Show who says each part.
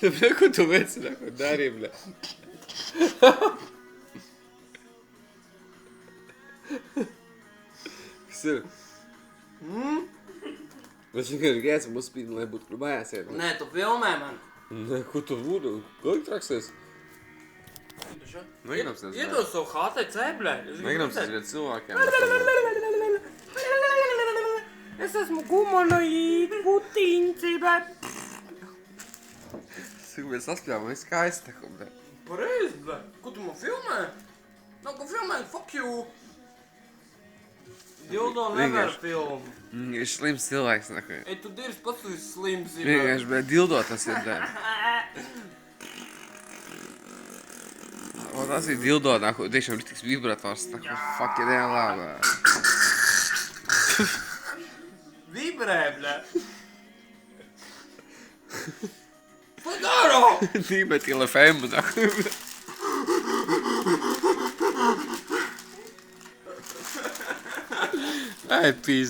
Speaker 1: Да, бля, ko tu veci, nako, dari, bля. Kas ir? Mēs vienkārši gājām uz spīdni, lai būtu, kur mājās iet.
Speaker 2: Nē, tu filmē man.
Speaker 1: Nē, ko tu būtu? Ko tu traksies? Mēģinām sēdēt.
Speaker 2: Iedos savu HTC, bļa.
Speaker 1: Mēģinām sēdēt cilvēkiem.
Speaker 2: Es esmu humanoīd, putīņci, bļa.
Speaker 1: Cik mēs saspļāvam, viss skaisti, tako, bļa.
Speaker 2: Pareizi, bļa. Ko tu man filmē? Nav ko filmēt, fuck you. Dildo nevar filmu.
Speaker 1: Ir slims cilvēks, nako.
Speaker 2: Ej, tu dirs pats esi slims, bļa.
Speaker 1: Vienkārši, bļa, dildo tas ir, bļa. O, tas ir dildo, nako, tiešām rītiks vibrators, nako, fuck it, jā, labi.
Speaker 2: Vibrē, bļa. Padaro!
Speaker 1: Dimetila FM, nako. Ai, pizd.